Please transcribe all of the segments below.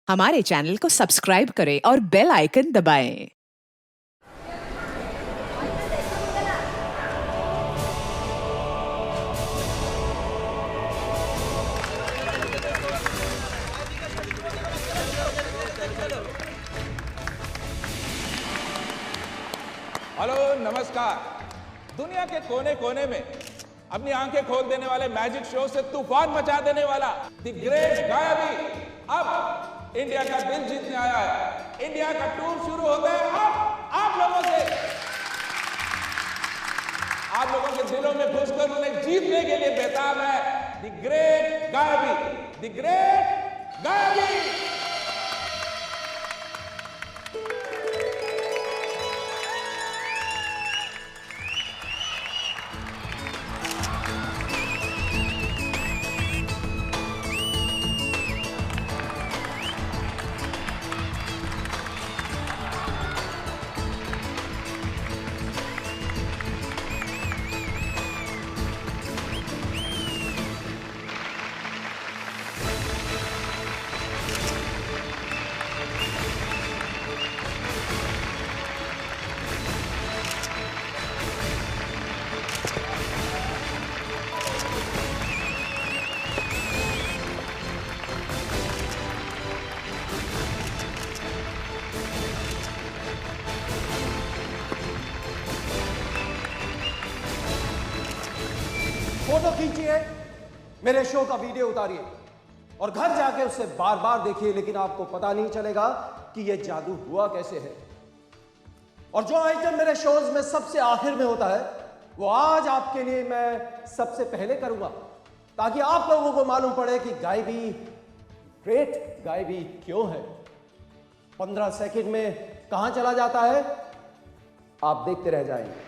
हमारे चैनल को सब्सक्राइब करें और बेल आइकन दबाएं। हेलो नमस्कार। दुनिया के कोने कोने में अपनी आंखें खोल देने वाले मैजिक शो से तूफान मचा देने वाला द ग्रेट गायबी अब इंडिया का दिल जीतने आया है। इंडिया का टूर शुरू होता है अब आप लोगों के दिलों में घुसकर उन्हें जीतने के लिए बेताब है द ग्रेट गायबी। द ग्रेट गायबी। फोटो खींचिए, मेरे शो का वीडियो उतारिए और घर जाके उसे बार बार देखिए, लेकिन आपको पता नहीं चलेगा कि यह जादू हुआ कैसे है। और जो आइटम मेरे शोज में सबसे आखिर में होता है वो आज आपके लिए मैं सबसे पहले करूंगा, ताकि आप लोगों को मालूम पड़े कि गायबी ग्रेट गायबी क्यों है। 15 सेकंड में कहां चला जाता है आप देखते रह जाएंगे।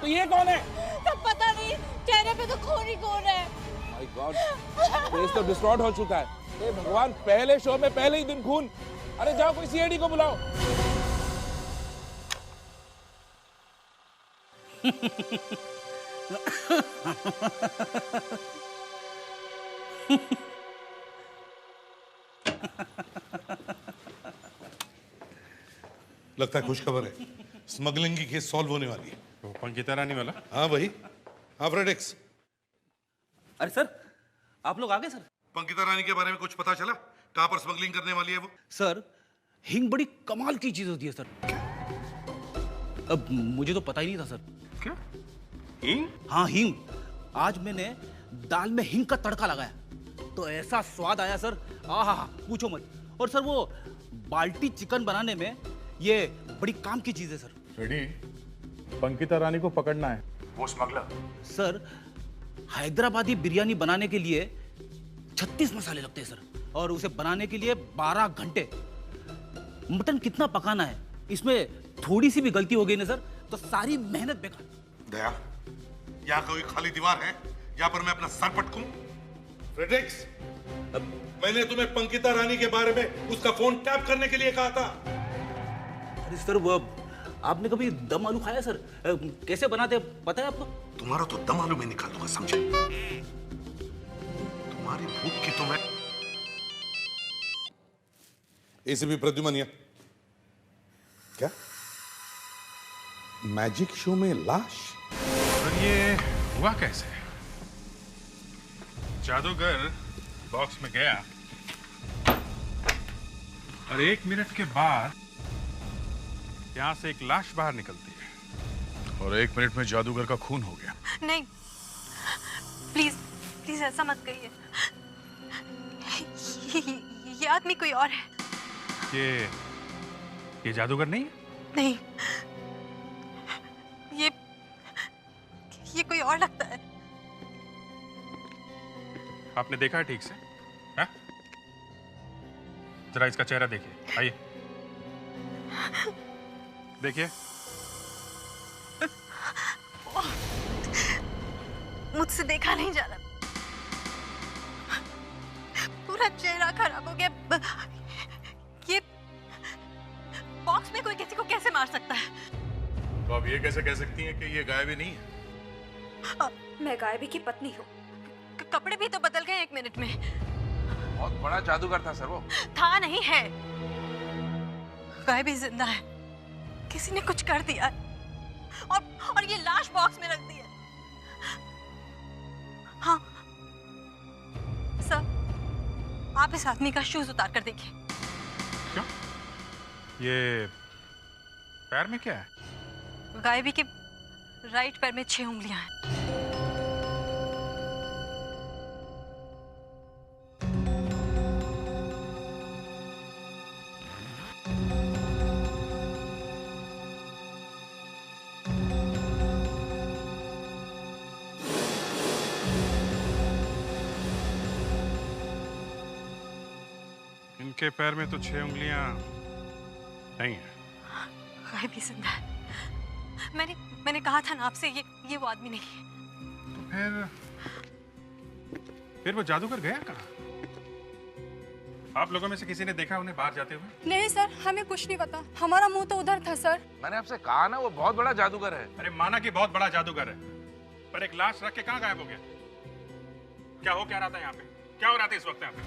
तो ये कौन है? तब पता नहीं, चेहरे पे तो खून ही खून है। माय गॉड, फेस तो डिस्टॉर्ट हो चुका है। हे भगवान, पहले शो में पहले ही दिन खून। अरे जाओ कोई सीआईडी को बुलाओ। लगता है खुशखबर है, स्मगलिंग की केस सॉल्व होने वाली है। तो पंकिता रानी वाला? हाँ वही। हाँ फ्रेडेक्स, अरे सर, आप लोग आ गए सर? पंकिता रानी के बारे में कुछ पता चला? कहाँ पर स्मगलिंग करने वाली है वो? सर, हिंग बड़ी कमाल की चीज होती है सर। अब मुझे तो पता ही नहीं था सर। क्या? हींग? हाँ हींग, आज मैंने दाल में हिंग का तड़का लगाया तो ऐसा स्वाद आया सर, आहा पूछो मत। और सर वो बाल्टी चिकन बनाने में ये बड़ी काम की चीज है सर। रेडी, पंकिता रानी को पकड़ना है, वो स्मगलर। सर हैदराबादी बिरयानी बनाने के लिए 36 मसाले लगते हैं सर, और उसे बनाने के लिए 12 घंटे। मटन कितना पकाना है, इसमें थोड़ी सी भी गलती हो गई ना सर तो सारी मेहनत बेकार। दया, यहाँ कोई खाली दीवार है यहाँ पर मैं अपना सर पटकूं? फ्रेडरिक्स, मैंने तुम्हें पंकिता रानी के बारे में उसका फोन टैप करने के लिए कहा था। अरे सर वो आपने कभी दम आलू खाया सर? कैसे बनाते पता है आपको? तुम्हारा तो दम आलू में निकाल दूंगा, समझे? तुम्हारी भूख की तो मैं। एसीपी प्रद्युमन, क्या मैजिक शो में लाश? और ये हुआ कैसे? जादूगर बॉक्स में गया और 1 मिनट के बाद यहां से एक लाश बाहर निकलती है और 1 मिनट में जादूगर का खून हो गया। नहीं, प्लीज प्लीज ऐसा मत कहिए। ये आदमी कोई और है। ये जादूगर नहीं है? नहीं, ये कोई और लगता है। आपने देखा है ठीक से? है? जरा इसका चेहरा देखिए, आइए देखिए। मुझसे देखा नहीं जा रहा, पूरा चेहरा खराब हो गया। ये बॉक्स में कोई किसी को कैसे मार सकता है? तो आप ये कैसे कह सकती हैं कि ये गायबी नहीं है? मैं गायबी की पत्नी हूँ। कपड़े भी तो बदल गए 1 मिनट में। बहुत बड़ा जादूगर था सर वो। था नहीं है, गायबी जिंदा है। किसी ने कुछ कर दिया है। और ये लाश बॉक्स में रख दी है। हाँ सर, आप इस आदमी का शूज उतार कर देखिए। क्यों? ये पैर में क्या है? गायबी के राइट पैर में 6 उंगलियां हैं। इनके पैर में तो 6 उंगलियां नहीं है। गायबी जिंदा है। मैंने कहा था ना आपसे, ये वो आदमी नहीं है। तो फिर वो जादूगर गया कहाँ? आप लोगों में से किसी ने देखा उन्हें बाहर जाते हुए? नहीं सर, हमें कुछ नहीं पता। हमारा मुंह तो उधर था सर। मैंने आपसे कहा ना वो बहुत बड़ा जादूगर है। अरे माना कि बहुत बड़ा जादूगर है, पर एक लाश रख के कहाँ गायब हो गया? क्या हो क्या रहा था यहाँ पे? क्या हो रहा था इस वक्त यहाँ पे?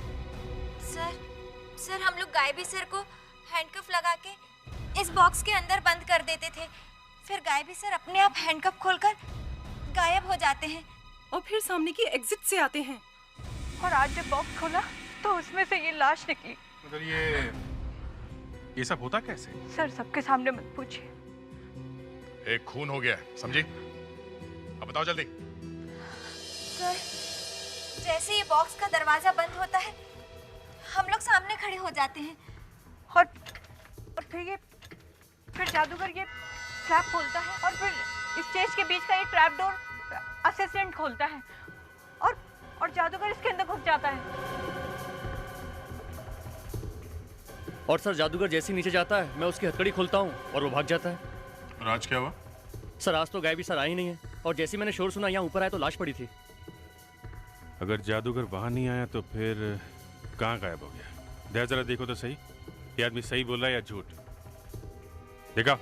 सर हम लोग गायबी सर को हैंडकफ लगा के इस बॉक्स के अंदर बंद कर देते थे। फिर गायबी सर अपने आप हैंडकफ खोलकर गायब हो जाते हैं और फिर सामने की एग्जिट से आते हैं। और आज जब बॉक्स खोला तो उसमें से ये लाश निकली। मगर ये सब होता कैसे? सर सबके सामने मत पूछिए। एक खून हो गया, समझी? अब बताओ जल्दी। सर जैसे ये बॉक्स का दरवाजा बंद होता है हम लोग सामने खड़े हो जाते हैं और फिर जादूगर ये ट्रैप खोलता है और फिर स्टेज के बीच का ये ट्रैप डोर असिस्टेंट खोलता है और जादूगर इसके अंदर घुस जाता है। और सर जादूगर जैसे ही नीचे जाता है मैं उसकी हथकड़ी खोलता हूँ और वो भाग जाता है। और आज क्या हुआ? सर आज तो गायबी सर आई नहीं है और जैसे ही मैंने शोर सुना यहाँ ऊपर आया तो लाश पड़ी थी। अगर जादूगर वहां नहीं आया तो फिर कहाँ गायब हो गया? दया जरा देखो तो सही, ये आदमी सही बोल रहा है या झूठ? देखा?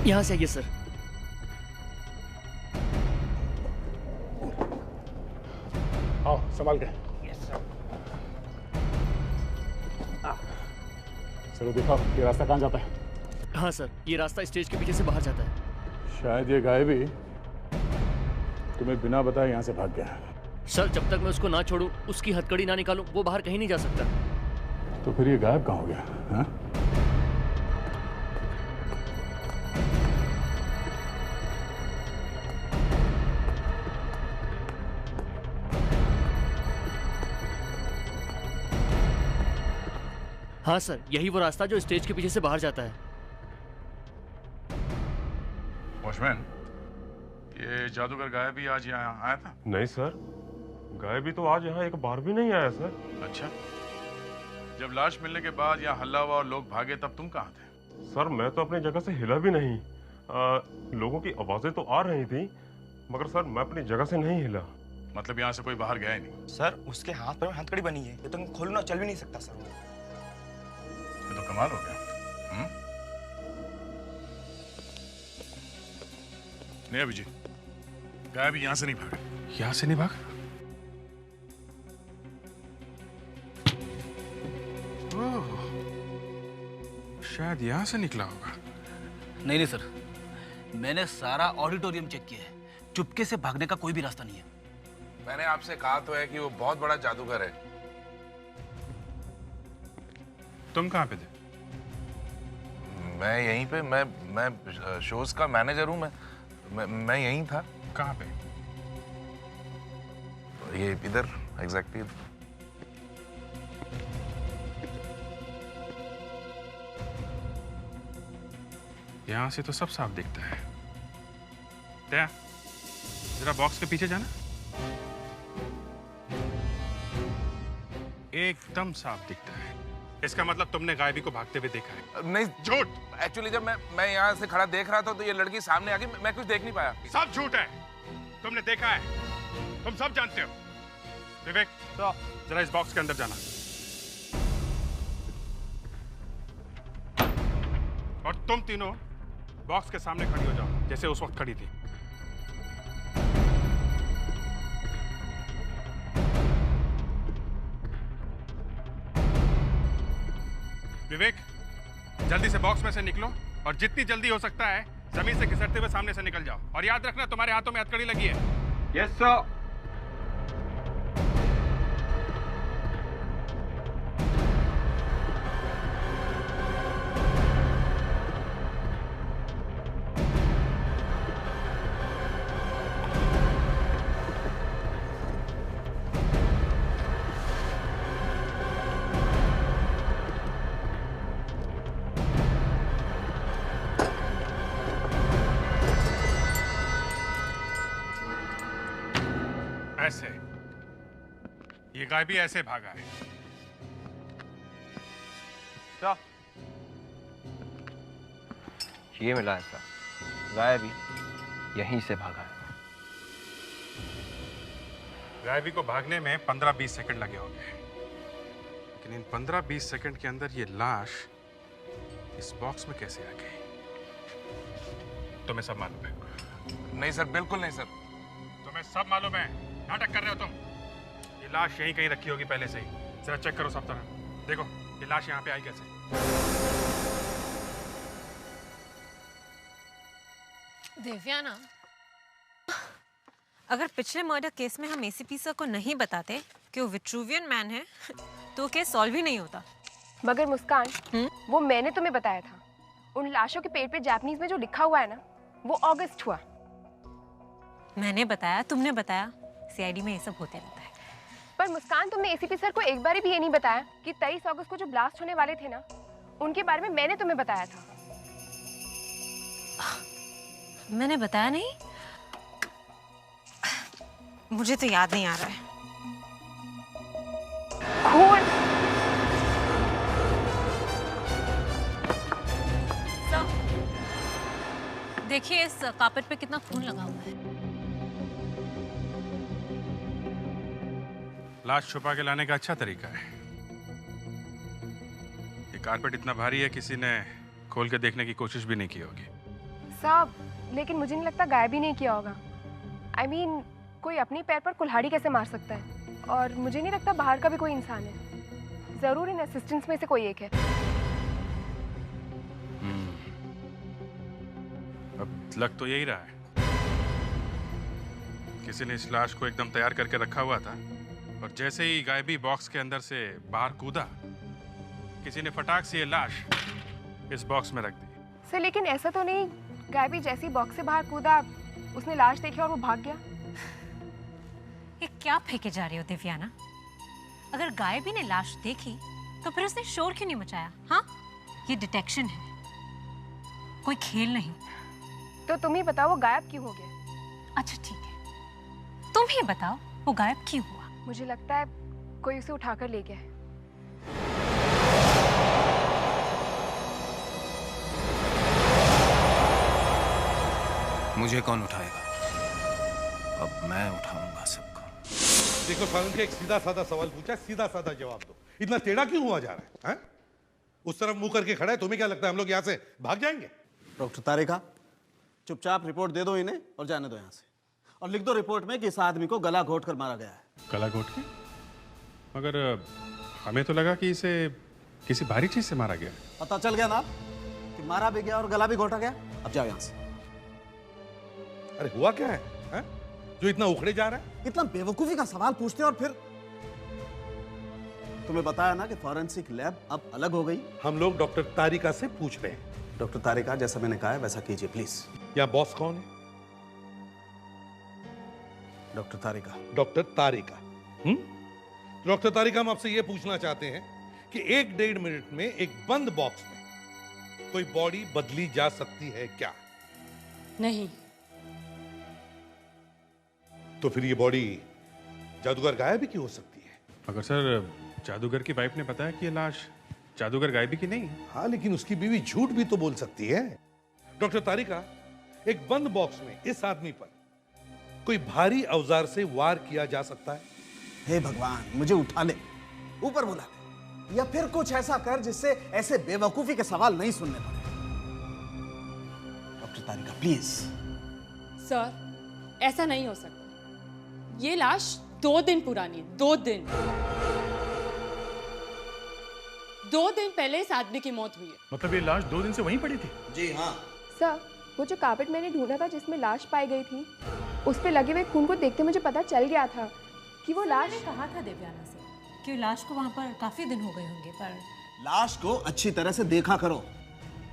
यहाँ से आइए सर। आओ संभाल के। चलो दिखाओ ये रास्ता कहाँ जाता है? हाँ सर, ये रास्ता स्टेज के पीछे से बाहर जाता है। शायद ये गायबी तुम्हें बिना बताए यहाँ से भाग गया। सर जब तक मैं उसको ना छोड़ूं, उसकी हथकड़ी ना निकालूं, वो बाहर कहीं नहीं जा सकता। तो फिर ये गायब कहाँ हो गया? हाँ? हाँ सर, यही वो रास्ता जो स्टेज के पीछे से बाहर जाता है। वॉचमैन, ये जादूगर गायब भी आज यहाँ आया था? नहीं सर, गायब भी तो आज यहाँ एक बार भी नहीं आया सर। अच्छा, जब लाश मिलने के बाद यहाँ हल्ला हुआ और लोग भागे तब तुम कहाँ थे? सर मैं तो अपनी जगह से हिला भी नहीं। लोगों की आवाजें तो आ रही थी, मगर सर मैं अपनी जगह से नहीं हिला। मतलब यहाँ से कोई बाहर गया ही नहीं? सर उसके हाथ पर हथकड़ी बनी है, ये तो खोलना चल भी नहीं सकता सर। ये तो कमाल हो गया। नहीं अभिजीत, गायब यहाँ से नहीं भागा। यहाँ से नहीं भागा? ओह, शायद यहाँ से निकला होगा। नहीं सर, मैंने सारा ऑडिटोरियम चेक किया है, चुपके से भागने का कोई भी रास्ता नहीं है। मैंने आपसे कहा तो है कि वो बहुत बड़ा जादूगर है। तुम कहाँ पे थे? मैं यहीं पे, मैं शोज का मैनेजर हूँ। मैं यहीं था। कहाँ पे? ये इधर एग्जैक्टली। यहाँ से तो सब साफ दिखता है। दया, जरा बॉक्स के पीछे जाना। एकदम साफ दिखता है। इसका मतलब तुमने गायबी को भागते हुए देखा है? नहीं, झूठ। एक्चुअली जब मैं यहाँ से खड़ा देख रहा था तो ये लड़की सामने आ गई, मैं कुछ देख नहीं पाया। सब झूठ है, तुमने देखा है, तुम सब जानते हो। विवेक, तो जरा इस बॉक्स के अंदर जाना और तुम तीनों बॉक्स के सामने खड़ी हो जाओ, जैसे उस वक्त खड़ी थी। विवेक, जल्दी से बॉक्स में से निकलो और जितनी जल्दी हो सकता है जमीन से घिसटते हुए सामने से निकल जाओ। और याद रखना, तुम्हारे हाथों में हथकड़ी लगी है। Yes sir. ऐसे ये गायबी ऐसे भागा है। ये मिला ऐसा, गायबी यहीं से भागा है। गायबी को भागने में 15-20 सेकंड लगे होंगे, लेकिन इन 15-20 सेकंड के अंदर ये लाश इस बॉक्स में कैसे आ गई? तुम्हें सब मालूम है? नहीं सर, बिल्कुल नहीं सर। तुम्हें सब मालूम है? नाटक कर रहे हो तुम। ये लाश यहीं कहीं रखी होगी पहले से ही। जरा चेक करो सब तरह। देखो ये लाश यहाँ पे आई कैसे? देवयाना, अगर पिछले मर्डर केस में हम एसीपी सर को नहीं बताते कि वो विट्रूवियन मैन है, तो केस सॉल्व ही नहीं होता। मगर मुस्कान, वो मैंने तुम्हें बताया था, उन लाशों के पेट पे जापानीज में जो लिखा हुआ है ना, वो अगस्त हुआ। मैंने बताया, तुमने बताया, सीआईडी में ये सब होते रहता है। पर मुस्कान, तुमने एसीपी सर को एक बार भी ये नहीं बताया कि 23 अगस्त को जो ब्लास्ट होने वाले थे ना, उनके बारे में मैंने तुम्हें बताया था। मैंने बताया नहीं? मुझे तो याद नहीं आ रहा है। खून। देखिए इस कार्पेट पे कितना खून लगा हुआ है। लाश छुपा के लाने का अच्छा तरीका है। ये कारपेट इतना भारी है, किसी ने खोल के देखने की कोशिश भी नहीं की होगी। साहब, लेकिन मुझे नहीं लगता गायब ही नहीं किया होगा। I mean, कोई अपनी पैर पर कुल्हाड़ी कैसे मार सकता है? और मुझे नहीं लगता बाहर का भी कोई इंसान है। जरूर इन असिस्टेंट्स में से कोई एक है। अब लग तो यही रहा है, किसी ने इस लाश को एकदम तैयार करके रखा हुआ था और जैसे ही गायबी बॉक्स के अंदर से बाहर कूदा, किसी ने फटाक से ये लाश इस बॉक्स में रख दी। सर, लेकिन ऐसा तो नहीं गायबी जैसी बॉक्स से बाहर कूदा, उसने लाश देखी और वो भाग गया। ये क्या फेंके जा रही हो दिव्याना? अगर गायबी ने लाश देखी तो फिर उसने शोर क्यों नहीं मचाया? हाँ, ये डिटेक्शन है, कोई खेल नहीं। तो तुम ही बताओ वो गायब क्यों हो गया? अच्छा ठीक है, तुम ही बताओ वो गायब क्यों हुआ? मुझे लगता है कोई उसे उठाकर ले गया है। मुझे कौन उठाएगा? अब मैं उठाऊंगा सबको। देखो फारूक, एक सीधा साधा सवाल पूछा, सीधा साधा जवाब दो। इतना टेढ़ा क्यों हुआ जा रहा है? उस तरफ मुंह करके खड़ा है, तुम्हें क्या लगता है हम लोग यहाँ से भाग जाएंगे? डॉक्टर तारिका, चुपचाप रिपोर्ट दे दो इन्हें और जाने दो यहाँ से। और लिख दो रिपोर्ट में कि इस आदमी को गला घोट कर मारा गया है। गला घोट के? मगर हमें तो लगा कि इसे किसी भारी चीज से मारा गया। पता चल गया ना कि मारा भी गया और गला भी घोटा गया। अब जाओ यहाँ से। अरे हुआ क्या है, जो इतना उखड़े जा रहा है? इतना बेवकूफी का सवाल पूछते हो। और फिर तुम्हें बताया ना कि फॉरेंसिक लैब अब अलग हो गई। हम लोग डॉक्टर तारिका से पूछ रहे हैं। डॉक्टर तारिका, जैसा मैंने कहा है वैसा कीजिए प्लीज। या बॉस कौन है? डॉक्टर तारिका। डॉक्टर तारिका। डॉक्टर तारिका, हम आपसे यह पूछना चाहते हैं कि 1-1.5 मिनट में एक बंद बॉक्स में कोई बॉडी बदली जा सकती है क्या? नहीं। तो फिर ये बॉडी जादूगर गायब भी क्यों हो सकती है? मगर सर, जादूगर की वाइफ ने बताया कि ये लाश जादूगर गायबी की नहीं है। हाँ, लेकिन उसकी बीवी झूठ भी तो बोल सकती है। डॉक्टर तारिका, एक बंद बॉक्स में इस आदमी पर कोई भारी औजार से वार किया जा सकता है? हे भगवान, मुझे उठा ले, ऊपर बुला ले, या फिर कुछ ऐसा कर जिससे ऐसे बेवकूफी के सवाल नहीं सुनने पड़े। Doctor Tarika please. सर, ऐसा नहीं हो सकता। ये लाश 2 दिन पुरानी है। 2 दिन। 2 दिन पहले इस आदमी की मौत हुई है। मतलब ये लाश 2 दिन से वहीं पड़ी थी? जी हाँ। सर, वो जो कारपेट मैंने ढूंढा था जिसमें लाश पाई गई थी, उस पे लगे हुए खून को देखते मुझे पता चल गया था कि वो लाश। मैंने कहा था देवयाना से कि लाश को वहाँ पर काफी दिन हो गए होंगे, पर लाश को अच्छी तरह से देखा करो,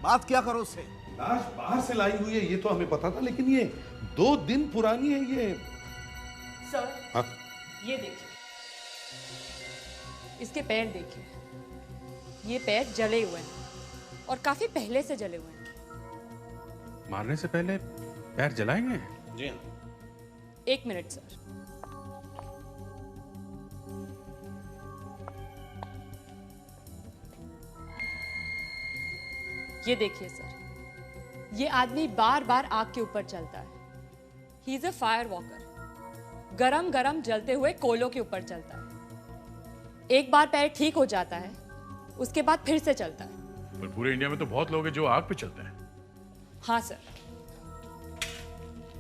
बात क्या करो उससे। लाश बाहर से लाई हुई है ये तो हमें पता था, लेकिन ये 2 दिन पुरानी है ये। सर, हाँ? ये देखिए, इसके पैर देखिए। ये पैर जले हुए हैं और काफी पहले से जले हुए हैं। मारने से पहले पैर जलाएंगे? जी हाँ। 1 मिनट सर। ये देखिए सर, ये आदमी बार बार आग के ऊपर चलता है। He is a fire walker. गरम गरम जलते हुए कोयलों के ऊपर चलता है। एक बार पैर ठीक हो जाता है, उसके बाद फिर से चलता है। पर पूरे इंडिया में तो बहुत लोग हैं जो आग पे चलते हैं। हाँ सर,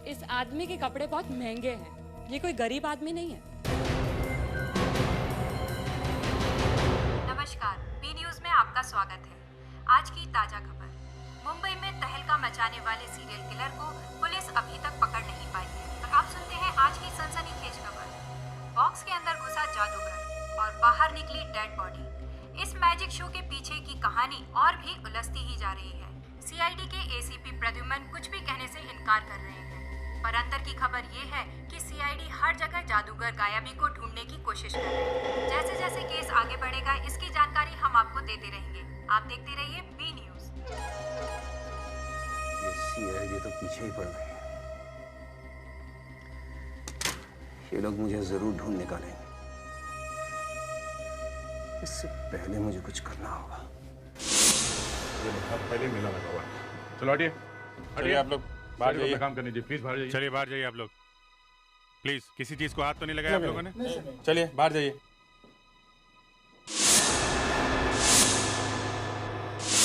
इस आदमी के कपड़े बहुत महंगे हैं। ये कोई गरीब आदमी नहीं है। नमस्कार, बी न्यूज में आपका स्वागत है। आज की ताजा खबर, मुंबई में तहलका मचाने वाले सीरियल किलर को पुलिस अभी तक पकड़ नहीं पाई है। और आप सुनते हैं आज की सनसनीखेज खबर। बॉक्स के अंदर घुसा जादूगर और बाहर निकली डेड बॉडी। इस मैजिक शो के पीछे की कहानी और भी उलझती ही जा रही है। सीआईडी के एसीपी प्रद्युमन कुछ भी कहने से इनकार कर रहे हैं, पर अंदर की खबर ये है कि सीआईडी हर जगह जादूगर गायबी को ढूंढने की कोशिश कर रही है। जैसे जैसे केस आगे बढ़ेगा, इसकी जानकारी हम आपको देते रहेंगे। आप देखते रहिए बी न्यूज। ये सीआईडी तो पीछे ही पड़ रही है। ये लोग मुझे जरूर ढूंढ निकालेंगे। इससे पहले मुझे कुछ करना होगा। पहले मेला लगा हुआ। चलो हटिए, हटिए आप लोग बाहर जाइए, काम करने दीजिए प्लीज। बाहर जाइए, चलिए बाहर जाइए आप लोग प्लीज। किसी चीज को हाथ तो नहीं लगाया आप लोगों ने? चलिए बाहर जाइए।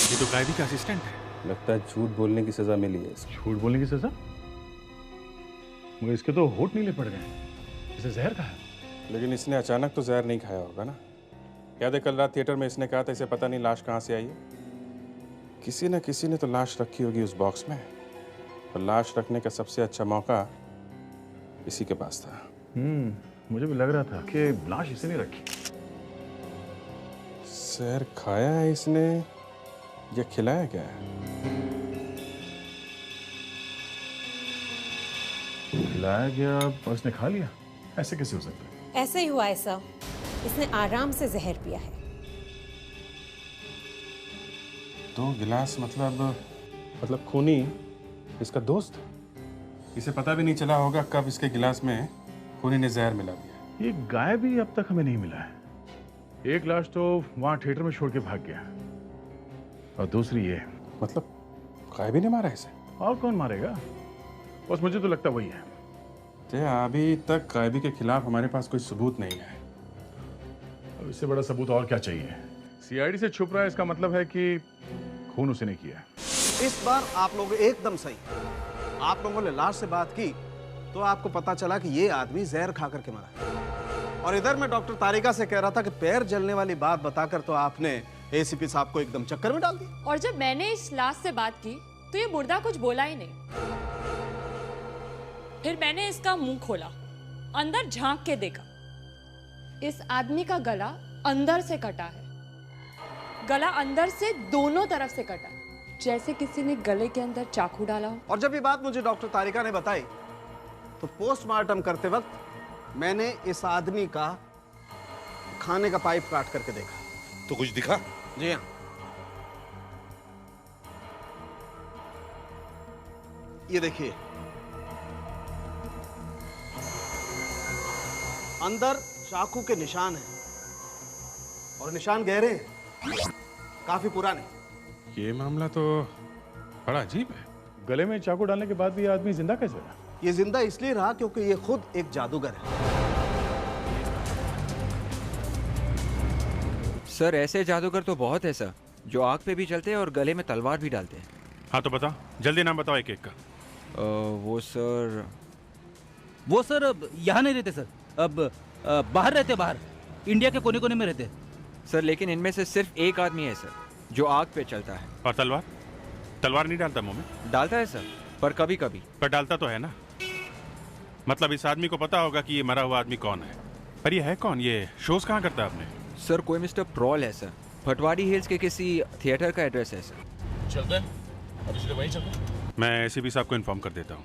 ये तो गायबी का असिस्टेंट है। लगता है झूठ बोलने की सजा मिली है इसको। झूठ बोलने की सजा? मगर इसके तो होठ नीले पड़ गए। इसे जहर खाया? लेकिन इसने अचानक तो जहर नहीं खाया होगा ना। याद है कल रात थिएटर में इसने कहा था इसे पता नहीं लाश कहाँ से आई है। किसी न किसी ने तो लाश रखी होगी उस बॉक्स में, और लाश रखने का सबसे अच्छा मौका इसी के पास था। मुझे भी लग रहा था कि लाश इसे नहीं रखी। जहर खाया है इसने या खिलाया क्या है? खिलाया गया और इसने खा लिया? ऐसे कैसे हो सकता है? ऐसे ही हुआ है सर। इसने आराम से जहर पिया है। 2 गिलास मतलब खूनी इसका दोस्त। इसे पता भी नहीं चला होगा कब इसके गिलास में खूनी ने जहर मिला दिया। ये गाय भी अब तक हमें नहीं मिला है। एक लाश तो वहां थिएटर में छोड़ के भाग गया और दूसरी ये। मतलब गायबी ने मारा इसे? और कौन मारेगा? बस मुझे तो लगता वही है। तो अभी तक गायबी के खिलाफ हमारे पास कोई सबूत नहीं है। अब इससे बड़ा सबूत और क्या चाहिए? सीआईडी से छुप रहा है, इसका मतलब है कि खून उसी ने किया है। इस बार आप लोग एकदम सही। आप लोगों ने लाश से बात की तो आपको पता चला कि ये आदमी जहर खा करके मरा है। और इधर मैं डॉक्टर तारिका से कह रहा था कि पैर जलने वाली बात बताकर तो आपने एसीपी साहब को एकदम चक्कर में डाल दिया। और जब मैंने इस लाश से बात की तो ये मुर्दा कुछ बोला ही नहीं। फिर मैंने इसका मुंह खोला, अंदर झांक के देखा। इस आदमी का गला अंदर से कटा है। गला अंदर से दोनों तरफ से कटा है, जैसे किसी ने गले के अंदर चाकू डाला हो। और जब ये बात मुझे डॉक्टर तारिका ने बताई तो पोस्टमार्टम करते वक्त मैंने इस आदमी का खाने का पाइप काट करके देखा। तो कुछ दिखा? जी हाँ, ये देखिए, अंदर चाकू के निशान हैं और निशान गहरे हैं, काफी पुराने। ये मामला तो बड़ा अजीब है। गले में चाकू डालने के बाद भी ये आदमी जिंदा कैसे रहा? ये जिंदा इसलिए रहा क्योंकि ये खुद एक जादूगर है। सर ऐसे जादूगर तो बहुत है सर, जो आग पे भी चलते हैं और गले में तलवार भी डालते हैं। हाँ तो बताओ, जल्दी नाम बताओ एक एक का। वो सर अब यहाँ नहीं रहते सर, अब बाहर रहते, बाहर इंडिया के कोने कोने में रहते सर। लेकिन इनमें से सिर्फ एक आदमी है सर जो आग पे चलता है। और तलवार? तलवार नहीं डालता मुंह में? डालता है सर, पर कभी कभी। पर डालता तो है ना। मतलब इस आदमी को पता होगा कि ये मरा हुआ आदमी कौन है। पर ये है कौन? ये शोज कहाँ करता है आपने? सर कोई मिस्टर प्रॉल है सर, पटवारी हिल्स के किसी थिएटर का एड्रेस है सर। चलते हैं, अब इसलिए वहीं चलते हैं। मैं एसीपी साहब को इन्फॉर्म कर देता हूँ।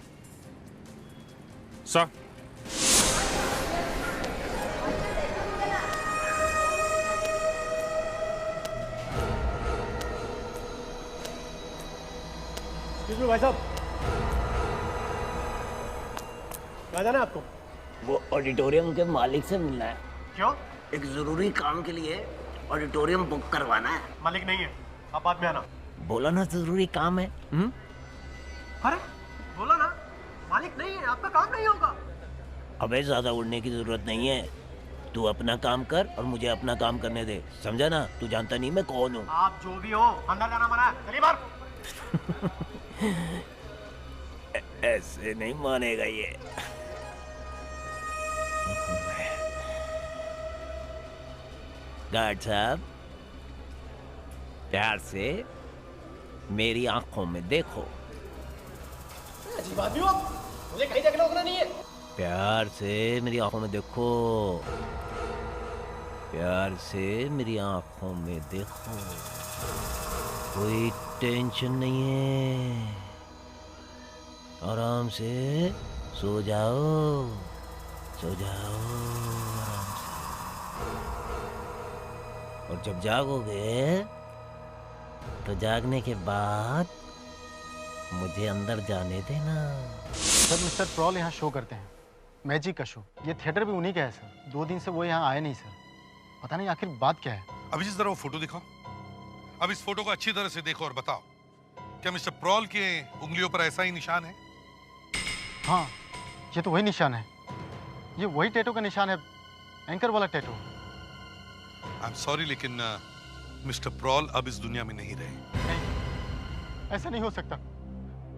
सर भाई साहब, कहाँ जाना है आपको? वो ऑडिटोरियम के मालिक से मिलना है। क्यों? एक जरूरी काम के लिए ऑडिटोरियम बुक करवाना है। मालिक नहीं है, आप बाद में आना। बोला ना जरूरी काम है। अरे बोला ना, मालिक नहीं है, आपका काम नहीं होगा। अबे ज्यादा उड़ने की जरूरत नहीं है, तू अपना काम कर और मुझे अपना काम करने दे, समझा ना? तू जानता नहीं मैं कौन हूँ। आप जो भी हो, अंदर जाना मना है। चलिए बाहर। ऐसे नहीं मानेगा ये। गार्ड साहब, प्यार से मेरी आंखों में देखो। अजीब आदमी हो आप, मुझे कहीं देखना होगा नहीं है। प्यार से मेरी आंखों में देखो, प्यार से मेरी आंखों में देखो। कोई टेंशन नहीं है, आराम से सो जाओ, सो जाओ आराम से। और जब जागोगे तो जागने के बाद मुझे अंदर जाने देना। सर मिस्टर प्रॉल यहाँ शो करते हैं, मैजिक का शो। ये थिएटर भी उन्हीं का है सर। 2 दिन से वो यहाँ आए नहीं सर, पता नहीं आखिर बात क्या है। अभी जिस तरह वो फोटो दिखाओ, अब इस फोटो को अच्छी तरह से देखो और बताओ, क्या मिस्टर प्रॉल के उंगलियों पर ऐसा ही निशान है? हाँ, ये तो वही निशान है। ये वही टैटू का निशान है, एंकर वाला टैटू। आई एम सॉरी, लेकिन मिस्टर प्रॉल अब इस दुनिया में नहीं रहे। नहीं, ऐसा नहीं हो सकता।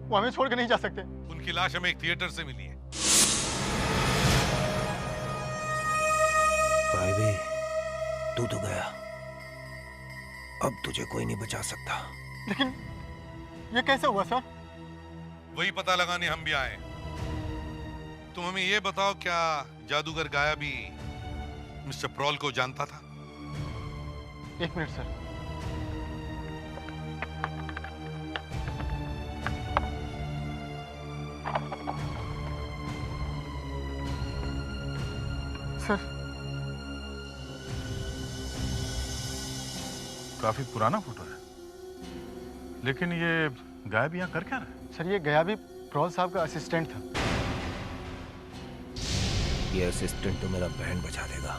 वो हमें छोड़ के नहीं जा सकते। उनकी लाश हमें एक थिएटर से मिली है। गायबी, तू तो गया, अब तुझे कोई नहीं बचा सकता। लेकिन ये कैसे हुआ सर? वही पता लगाने हम भी आए। तुम हमें ये बताओ, क्या जादूगर गाया भी मिस्टर प्रॉल को जानता था? 1 मिनट सर। सर, काफी पुराना फोटो है। लेकिन ये गायब यहाँ कर क्या रहा है? सर ये गया भी प्रॉल साहब का असिस्टेंट था। ये असिस्टेंट तो मेरा बैंड बजा देगा।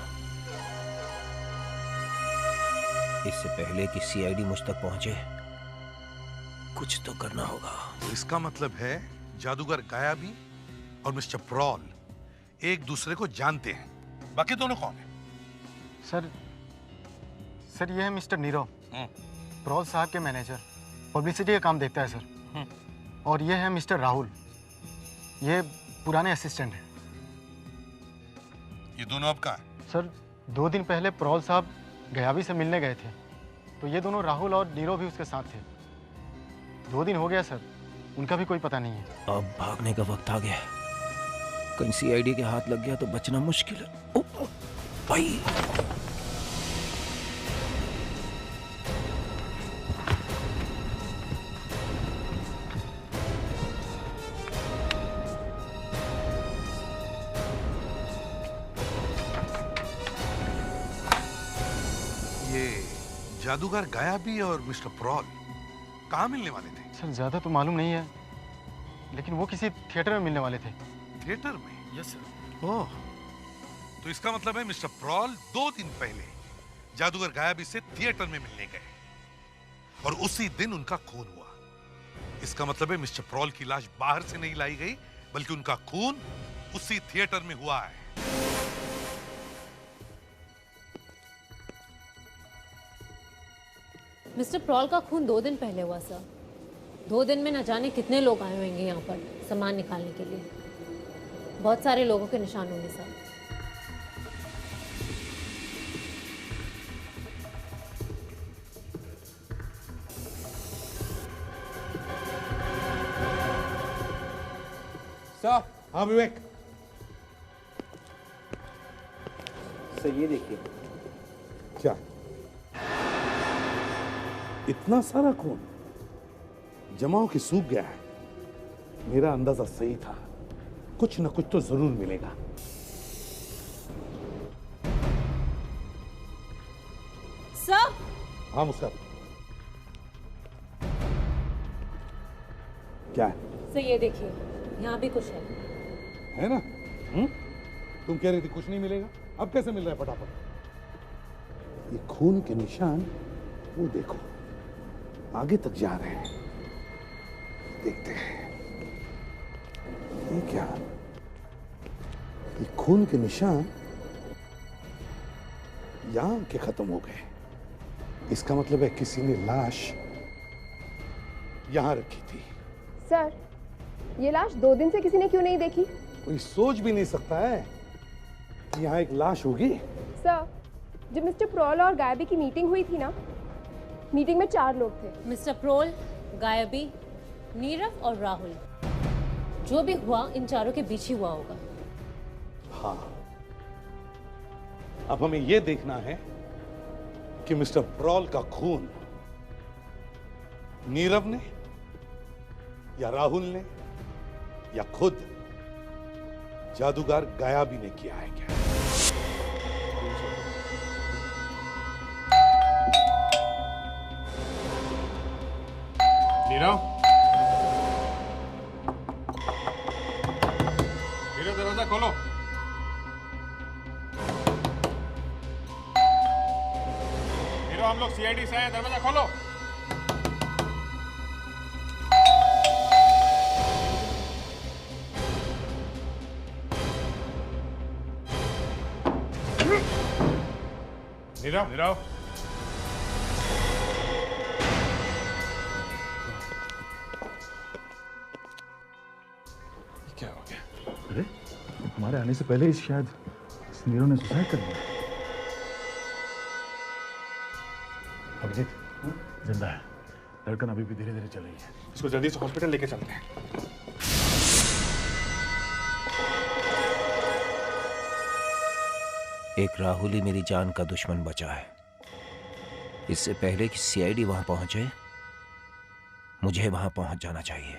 इससे पहले कि सीआईडी मुझ तक पहुंचे कुछ तो करना होगा। तो इसका मतलब है जादूगर गायाबी और मिस्टर प्रॉल एक दूसरे को जानते हैं। बाकी दोनों कौन है? सर ये है मिस्टर नीरव, प्रॉल साहब के मैनेजर, पब्लिसिटी का काम देखता है सर। और ये है मिस्टर राहुल, ये पुराने असिस्टेंट हैं। ये दोनों अब कहाँ हैं? सर 2 दिन पहले प्रॉल साहब गयाबी से मिलने गए थे, तो ये दोनों राहुल और नीरव भी उसके साथ थे। 2 दिन हो गया सर, उनका भी कोई पता नहीं है। अब भागने का वक्त आ गया। कहीं सीआईडी के हाथ लग गया तो बचना मुश्किल है। भाई जादूगर गायाबी और मिस्टर प्रॉल कहाँ मिलने वाले थे? सर ज्यादा तो मालूम नहीं है, लेकिन वो किसी थिएटर में मिलने वाले थे। थिएटर में? Yes sir. ओह, तो इसका मतलब है मिस्टर प्रॉल 2 दिन पहले जादूगर गायाबी से थिएटर में मिलने गए और उसी दिन उनका खून हुआ। इसका मतलब है मिस्टर प्रॉल की लाश बाहर से नहीं लाई गई, बल्कि उनका खून उसी थिएटर में हुआ है। मिस्टर प्रॉल का खून 2 दिन पहले हुआ सर। 2 दिन में न जाने कितने लोग आए होंगे यहाँ पर सामान निकालने के लिए। बहुत सारे लोगों के निशान होंगे सर। सर। हाँ विवेक। सर ये देखिए। क्या इतना सारा खून जमा होके सूख गया है? मेरा अंदाजा सही था, कुछ न कुछ तो जरूर मिलेगा। सर। हाँ मुस्कान, क्या है? सर ये देखिए, यहाँ भी कुछ है ना? तुम कह रही थी कुछ नहीं मिलेगा, अब कैसे मिल रहा है फटाफट? ये खून के निशान वो देखो, आगे तक जा रहे हैं। देखते हैं ये क्या? ये खून के निशान यहां के खत्म हो गए। इसका मतलब है किसी ने लाश यहां रखी थी। सर ये लाश 2 दिन से किसी ने क्यों नहीं देखी? कोई सोच भी नहीं सकता है कि यहां एक लाश होगी। सर जब मिस्टर प्रॉल और गायबी की मीटिंग हुई थी ना, मीटिंग में 4 लोग थे। मिस्टर प्रॉल, गायबी, नीरव और राहुल। जो भी हुआ इन चारों के बीच ही हुआ होगा। हाँ, अब हमें यह देखना है कि मिस्टर प्रॉल का खून नीरव ने या राहुल ने या खुद जादूगर गायाबी ने किया है क्या? नीरव, नीरव दरवाजा खोलो। नीरव हम लोग सीआईडी से आए, दरवाजा खोलो। नीरव, नीरव क्या हो गया? अरे हमारे आने से पहले ही शायद नीरव ने सुसाइड कर लिया। अभिजीत जिंदा है, धड़कन अभी भी धीरे धीरे चल रही है। इसको जल्दी से हॉस्पिटल लेके चलते हैं। एक राहुल ही मेरी जान का दुश्मन बचा है। इससे पहले कि सीआईडी वहां पहुंचे, मुझे वहां पहुंच जाना चाहिए।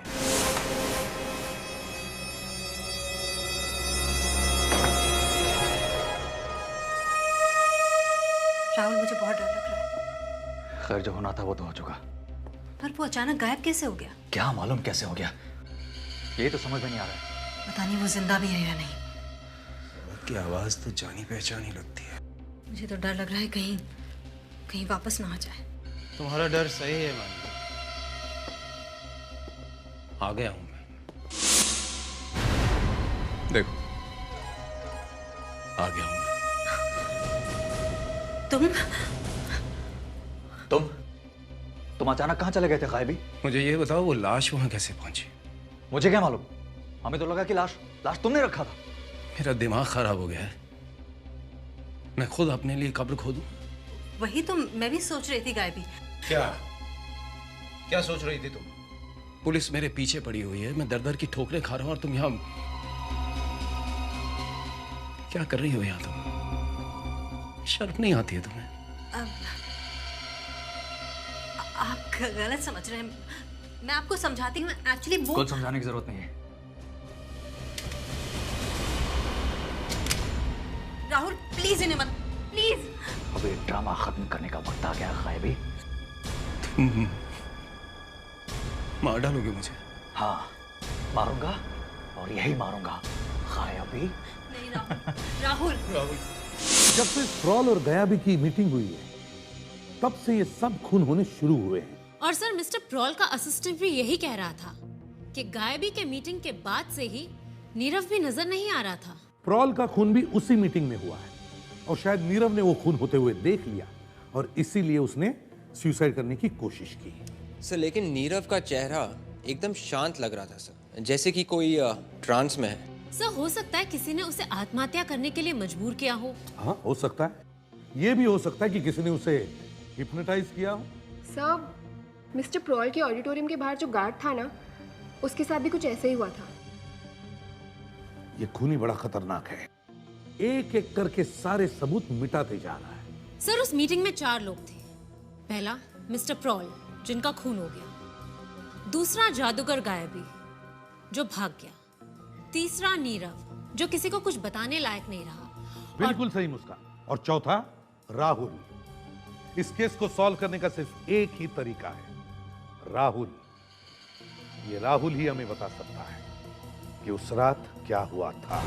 राहुल मुझे बहुत डर लग रहा है। खैर जो होना था वो तो हो चुका। पर वो अचानक गायब कैसे हो गया? क्या मालूम कैसे हो गया, ये तो समझ में नहीं आ रहा है। पता नहीं वो जिंदा भी है या नहीं। की आवाज तो जानी पहचानी लगती है। मुझे तो डर लग रहा है कहीं कहीं वापस ना आ जाए। तुम्हारा डर सही है मानी। आ गया हूं मैं। देखो, आ गया हूं मैं। तुम अचानक कहाँ चले गए थे गायबी? मुझे ये बताओ वो लाश वहां कैसे पहुंची? मुझे क्या मालूम, हमें तो लगा कि लाश तुमने रखा था। मेरा दिमाग खराब हो गया है, मैं खुद अपने लिए कब्र खोदूं? वही तो मैं भी सोच रही थी गायबी। क्या सोच रही थी तुम? पुलिस मेरे पीछे पड़ी हुई है, मैं दर दर की ठोकरें खा रहा हूं और तुम यहाँ क्या कर रही हो? यहाँ तुम शर्म नहीं आती है तुम्हें? आप गलत समझ रहे हैं, मैं आपको समझाती हूँ। एक्चुअली वो कुछ समझाने की जरूरत नहीं है। राहुल प्लीज इन्हें मत, प्लीज। अब ये ड्रामा खत्म करने का वक्त आ गया गायबी। तुम मार डालोगे मुझे? हाँ, मारूंगा और यही मारूंगा गायबी। नहीं राहुल। जब से प्रॉल और गायबी की मीटिंग हुई है तब से ये सब खून होने शुरू हुए हैं। और सर मिस्टर प्रॉल का असिस्टेंट भी यही कह रहा था कि गायबी के मीटिंग के बाद से ही नीरव भी नजर नहीं आ रहा था। प्रॉल का खून भी उसी मीटिंग में हुआ है और शायद नीरव ने वो खून होते हुए देख लिया और इसीलिए उसने सुसाइड करने की कोशिश की। सर लेकिन नीरव का चेहरा एकदम शांत लग रहा था सर, जैसे कि कोई ट्रांस में है। सर हो सकता है किसी ने उसे आत्महत्या करने के लिए मजबूर किया हो। हाँ हो सकता है, ये भी हो सकता है कि किसी ने उसे हिप्नोटाइज किया हो। सर मिस्टर प्रॉल के ऑडिटोरियम के बाहर जो गार्ड था ना, उसके साथ भी कुछ ऐसे ही हुआ था। ये खूनी बड़ा खतरनाक है, एक एक करके सारे सबूत मिटाते जा रहा है। सर उस मीटिंग में 4 लोग थे। पहला मिस्टर प्रॉल जिनका खून हो गया, दूसरा जादूगर गायबी जो भाग गया, तीसरा नीरव जो किसी को कुछ बताने लायक नहीं रहा। बिल्कुल सही मुस्कान। और चौथा राहुल। इस केस को सॉल्व करने का सिर्फ एक ही तरीका है, राहुल। ये राहुल ही हमें बता सकता है कि उस रात क्या हुआ था।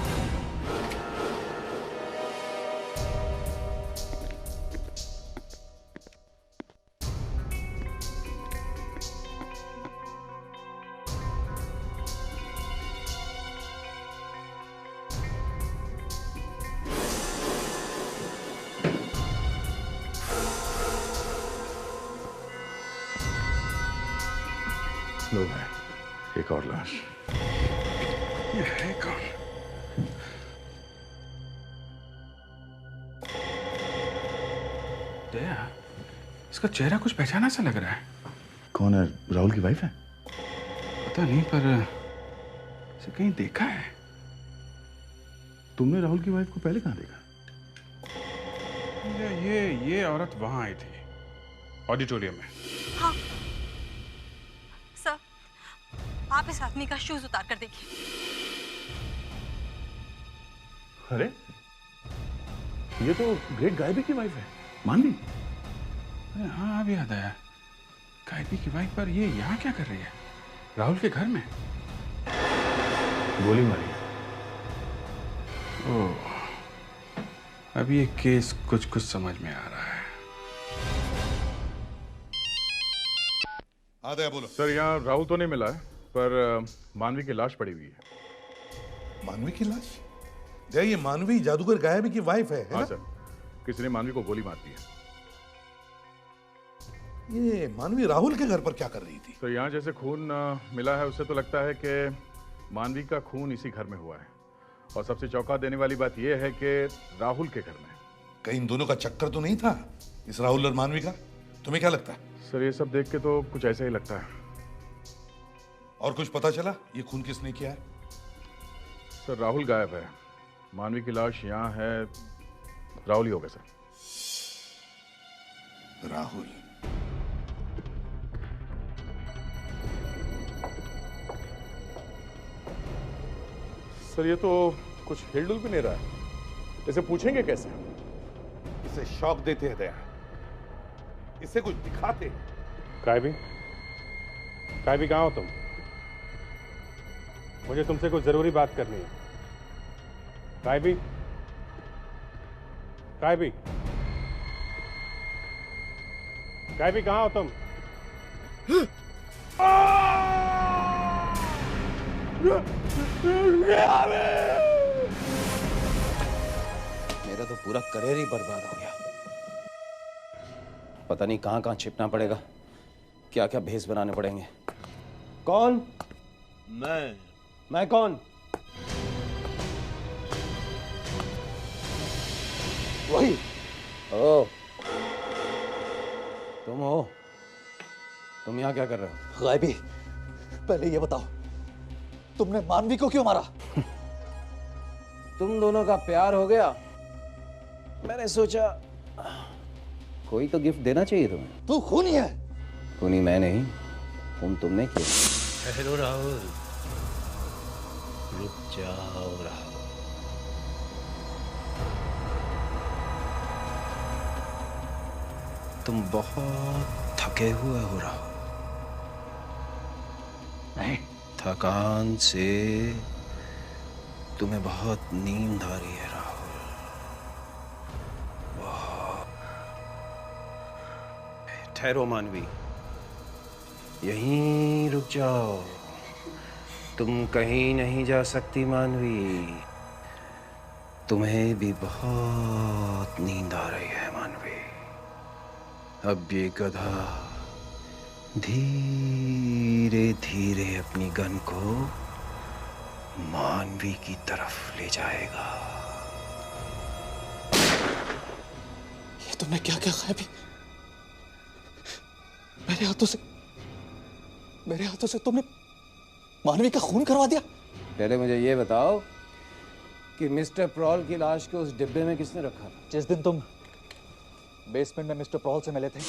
लो है एक और लाश। ये है कौन? दया, इसका चेहरा कुछ पहचाना सा लग रहा है। कौन है? राहुल की वाइफ है? पता नहीं, पर इसे कहीं देखा है। तुमने राहुल की वाइफ को पहले कहाँ देखा? ये औरत वहां आई थी ऑडिटोरियम में। हाँ सर, आप इस आदमी का शूज उतार कर देखिए। अरे ये तो ग्रेट गायबी की वाइफ है, मानवी। अरे हाँ, अब याद आया। गायबी की वाइफ, पर ये यहाँ क्या कर रही है? राहुल के घर में गोली मारी। ओह, अब ये केस कुछ समझ में आ रहा है। दया बोलो। सर यहाँ राहुल तो नहीं मिला है, पर मानवी की लाश पड़ी हुई है। मानवी की लाश? जय, ये मानवी जादूगर गायबी की वाइफ है हाँ ना? सर, किसी ने मानवी को गोली मार दी है। ये मानवी राहुल के घर पर क्या कर रही थी? तो यहाँ जैसे खून मिला है, उससे तो लगता है कि मानवी का खून इसी घर में हुआ है। और सबसे चौंका देने वाली बात यह है कि राहुल के घर में। कहीं इन दोनों का चक्कर तो नहीं था, इस राहुल और मानवी का? तुम्हें क्या लगता है? सर ये सब देख के तो कुछ ऐसा ही लगता है। और कुछ पता चला ये खून किसने किया है? सर राहुल गायब है, मानवी की लाश यहाँ है, राहुल ही होगा सर। राहुल? सर ये तो कुछ हिलडुल भी नहीं रहा है, इसे पूछेंगे कैसे? इसे शॉक देते हैं दया, इसे कुछ दिखाते हैं। गायबी, कायबी कहाँ हो तुम? मुझे तुमसे कुछ जरूरी बात करनी है। कायबी, कायबी, कायबी कहाँ हो तुम? मेरा तो पूरा करियर ही बर्बाद हो गया। पता नहीं कहां कहां छिपना पड़ेगा, क्या क्या भेष बनाने पड़ेंगे। कौन? मैं कौन? वही। ओ, तुम हो? तुम यहाँ क्या कर रहे हो? गायबी, पहले ये बताओ, तुमने मानवी को क्यों मारा? तुम दोनों का प्यार हो गया, मैंने सोचा कोई तो गिफ्ट देना चाहिए तुम्हें। तू खूनी है। खूनी मैं नहीं, तुमने किया। ठहरो राहुल, रुक जाओ राहुल। तुम बहुत थके हुए हो राहुल। नहीं, थकान से तुम्हें बहुत नींद आ रही है राहुल। ठहरो मानवी, यहीं रुक जाओ, तुम कहीं नहीं जा सकती मानवी। तुम्हें भी बहुत नींद आ रही है मानवी। अब ये गधा धीरे धीरे अपनी गन को मानवी की तरफ ले जाएगा। ये तुमने क्या क्या गायबी? मेरे हाथों से तुमने मानवी का खून करवा दिया। पहले मुझे ये बताओ कि मिस्टर प्रॉल की लाश को उस डिब्बे में किसने रखा था? जिस दिन तुम बेसमेंट में मिस्टर प्रॉल से मिले थे।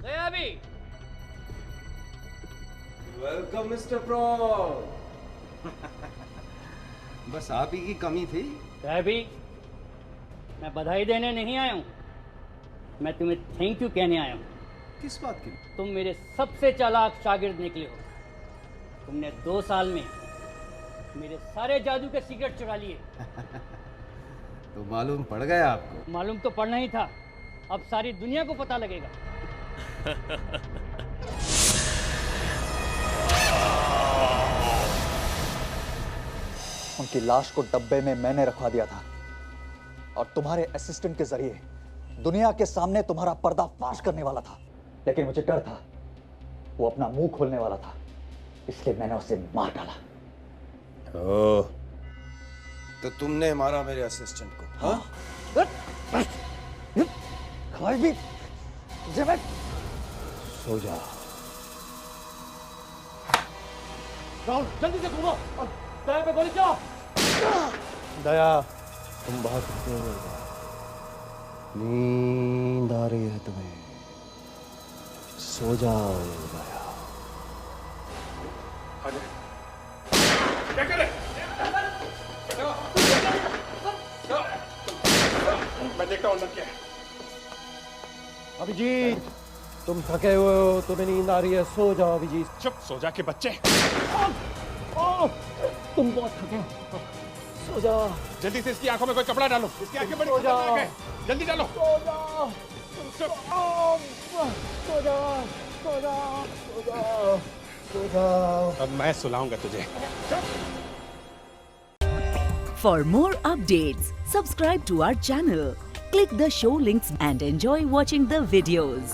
गया भी। Welcome mister prowl. बस आप ही की कमी थी। भी, मैं बधाई देने नहीं आया हूँ, मैं तुम्हें थैंक यू कहने आया हूँ। किस बात की? तुम मेरे सबसे चालाक शागिर्द निकले हो। तुमने 2 साल में मेरे सारे जादू के सीक्रेट चुरा लिए। तो मालूम पड़ गया आपको? मालूम तो पड़ना ही था, अब सारी दुनिया को पता लगेगा। उनकी लाश को डब्बे में मैंने रखवा दिया था और तुम्हारे असिस्टेंट के जरिए दुनिया के सामने तुम्हारा पर्दाफाश करने वाला था, लेकिन मुझे डर था वो अपना मुंह खोलने वाला था, इसलिए मैंने उसे मार डाला। ओह, तो तुमने मारा मेरे असिस्टेंट को? हाँ? भी तुझे मैं सो जा। राहुल, जल्दी से घूमो और दया पे गोली चलाओ। दया, तुम बहुत थके हो, नींद आ रही है तुम्हें, सो जाओ दया। क्या कर रहे? मैं देखता हूँ अंदर क्या है। अभिजीत, तुम थके हुए हो, तुम्हें नींद आ रही है, सो जाओ अभिजीत। चुप, सो जा के बच्चे। तुम बहुत थके हो, सो जाओ। जल्दी से इसकी आंखों में कोई कपड़ा डालो, इसकी आंखें बड़ी खतरनाक है। जल्दी डालो। सो जाओ, सो जाओ, सो जाओ, सो जाओ, सो जाओ। अब मैं सुलाऊंगा तुझे। For more updates, subscribe to our channel, click the show links and enjoy watching the videos.